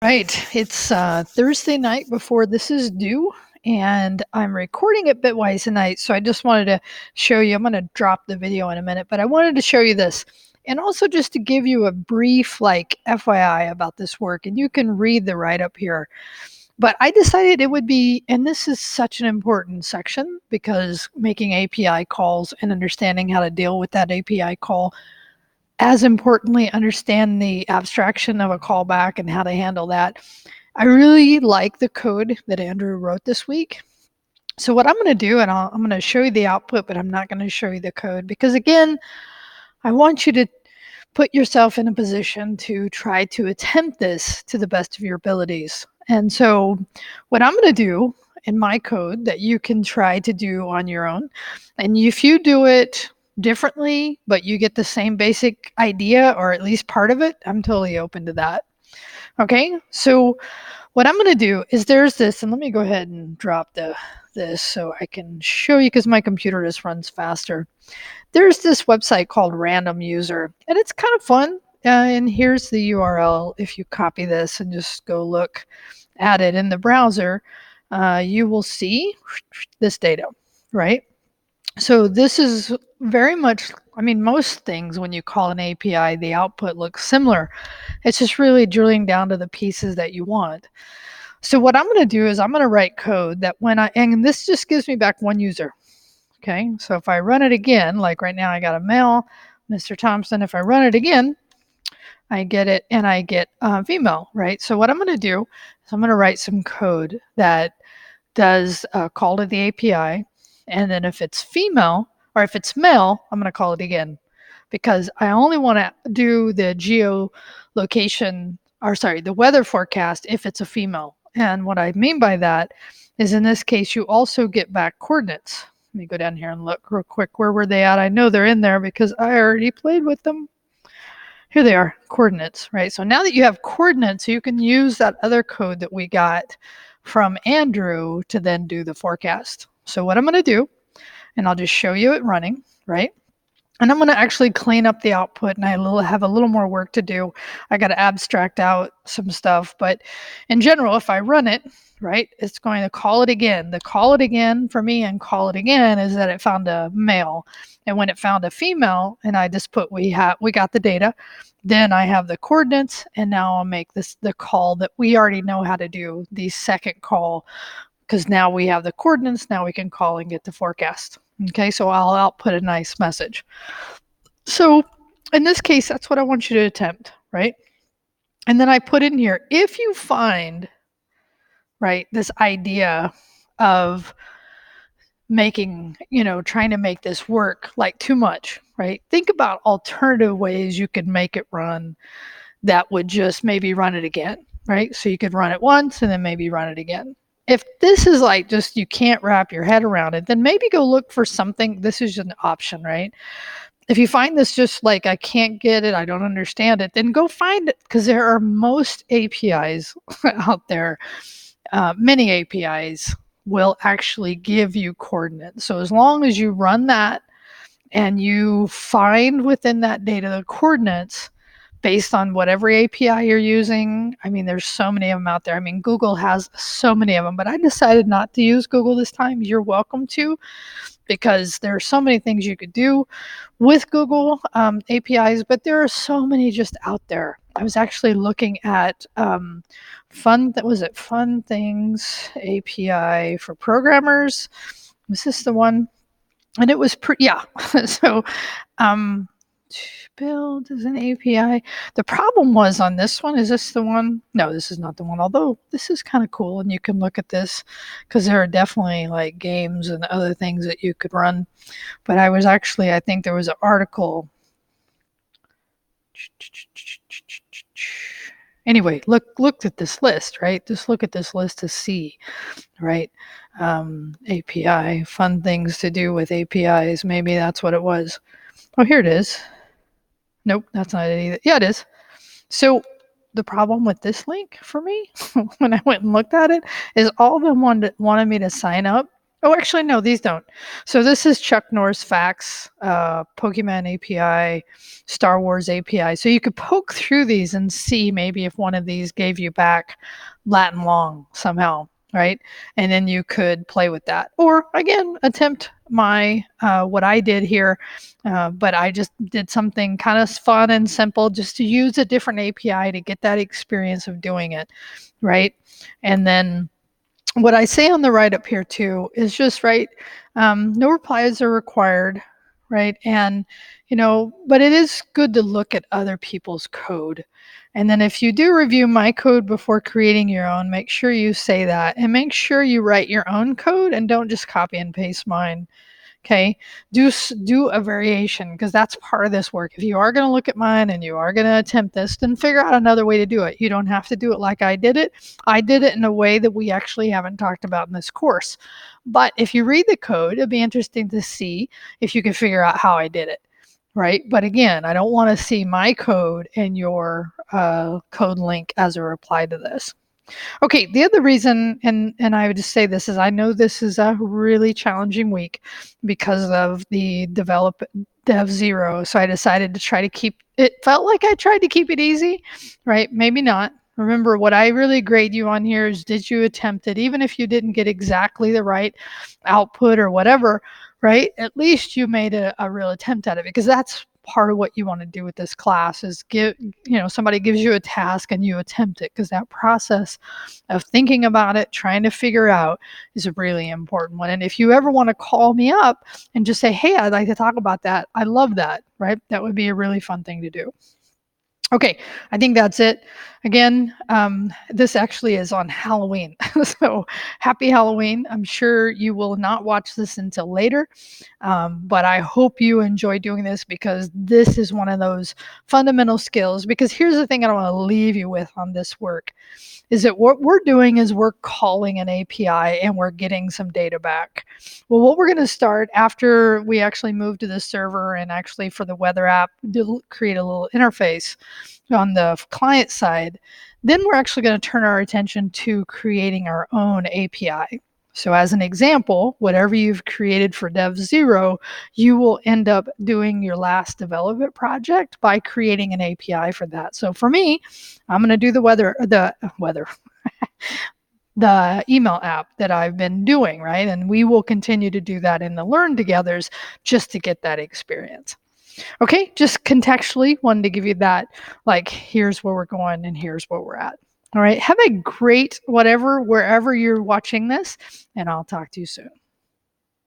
Right. It's Thursday night before this is due, and I'm recording it bitwise tonight. So I just wanted to show you. I'm going to drop the video in a minute, but I wanted to show you this. And also just to give you a brief, FYI about this work, and you can read the write up here. But I decided it would be, and this is such an important section because making API calls and understanding how to deal with that API call, as importantly, understand the abstraction of a callback and how to handle that. I really like the code that Andrew wrote this week. So what I'm going to do, and I'm going to show you the output, but I'm not going to show you the code because, again, I want you to put yourself in a position to try to attempt this to the best of your abilities. And so what I'm going to do in my code that you can try to do on your own, and if you do it differently, but you get the same basic idea or at least part of it, I'm totally open to that. Okay, so what I'm going to do is there's this, and let me go ahead and drop this so I can show you because my computer just runs faster. There's this website called Random User, and it's kind of fun. And here's the URL. If you copy this and just go look at it in the browser, you will see this data, right? So this is very much, most things when you call an API, the output looks similar. It's just really drilling down to the pieces that you want. So what I'm going to do is I'm going to write code that and this just gives me back one user. Okay, so if I run it again, like right now I got a mail, Mr. Thompson, if I run it again, I get it and I get female, right? So what I'm going to do is I'm going to write some code that does call to the API. And then if it's female or if it's male, I'm going to call it again because I only want to do the geolocation, or sorry, the weather forecast if it's a female. And what I mean by that is in this case, you also get back coordinates. Let me go down here and look real quick. Where were they at? I know they're in there because I already played with them. Here they are, coordinates, right? So now that you have coordinates, you can use that other code that we got from Andrew to then do the forecast. So what I'm going to do, and I'll just show you it running, right? And I'm going to actually clean up the output, and I have a little more work to do. I got to abstract out some stuff, but in general, if I run it, right, it's going to call it again. The call it again for me and call it again is that it found a male. And when it found a female, and I just put we got the data, then I have the coordinates, and now I'll make this the call that we already know how to do, the second call, because now we have the coordinates, now we can call and get the forecast. Okay, so I'll output a nice message. So in this case, that's what I want you to attempt, right? And then I put in here, if you find, right, this idea of making, trying to make this work like too much, right? Think about alternative ways you could make it run that would just maybe run it again, right? So you could run it once and then maybe run it again. If this is like just you can't wrap your head around it, then maybe go look for something. This is an option, right? If you find this just like I can't get it, I don't understand it, then go find it because there are most APIs out there. Many APIs will actually give you coordinates. So as long as you run that and you find within that data the coordinates based on whatever API you're using. There's so many of them out there. Google has so many of them, but I decided not to use Google this time. You're welcome to, because there are so many things you could do with Google APIs, but there are so many just out there. I was actually looking at Fun Things API for programmers. Was this the one? And it was yeah. So build as an API. The problem was on this one, is this the one? No, this is not the one, although this is kind of cool, and you can look at this because there are definitely like games and other things that you could run. But I think there was an article. Anyway, look at this list, right? Just look at this list to see, right? API, fun things to do with APIs. Maybe that's what it was. Oh, here it is. Nope, that's not it either. Yeah, it is. So the problem with this link for me, when I went and looked at it, is all of them wanted me to sign up Oh, actually, no, these don't. So this is Chuck Norris Facts, Pokemon API, Star Wars API. So you could poke through these and see maybe if one of these gave you back Latin long somehow, right? And then you could play with that. Or again, attempt my what I did here, but I just did something kind of fun and simple just to use a different API to get that experience of doing it, right? And then what I say on the right up here too is just right. No replies are required, right? And but it is good to look at other people's code. And then if you do review my code before creating your own, make sure you say that and make sure you write your own code and don't just copy and paste mine. Okay, do a variation because that's part of this work. If you are going to look at mine and you are going to attempt this, then figure out another way to do it. You don't have to do it like I did it. I did it in a way that we actually haven't talked about in this course. But if you read the code, it'd be interesting to see if you can figure out how I did it. Right. But again, I don't want to see my code and your code link as a reply to this. Okay, the other reason, and I would just say this, is I know this is a really challenging week because of the dev zero. So I decided to try to keep it felt like I tried to keep it easy, right? Maybe not. Remember, what I really grade you on here is did you attempt it, even if you didn't get exactly the right output or whatever, right? At least you made a real attempt at it because that's part of what you want to do with this class is somebody gives you a task and you attempt it because that process of thinking about it, trying to figure out is a really important one. And if you ever want to call me up and just say, hey, I'd like to talk about that, I love that, right? That would be a really fun thing to do. Okay, I think that's it. Again, this actually is on Halloween. So happy Halloween. I'm sure you will not watch this until later, but I hope you enjoy doing this because this is one of those fundamental skills. Because here's the thing I want to leave you with on this work is that what we're doing is we're calling an API and we're getting some data back. Well, what we're going to start after we actually move to the server and actually for the weather app, create a little interface on the client side, then we're actually going to turn our attention to creating our own API. So as an example, whatever you've created for Dev Zero, you will end up doing your last development project by creating an API for that. So for me, I'm going to do the email app that I've been doing, right? And we will continue to do that in the Learn Togethers just to get that experience. Okay, just contextually wanted to give you that, like, here's where we're going and here's where we're at. All right, have a great wherever you're watching this, and I'll talk to you soon.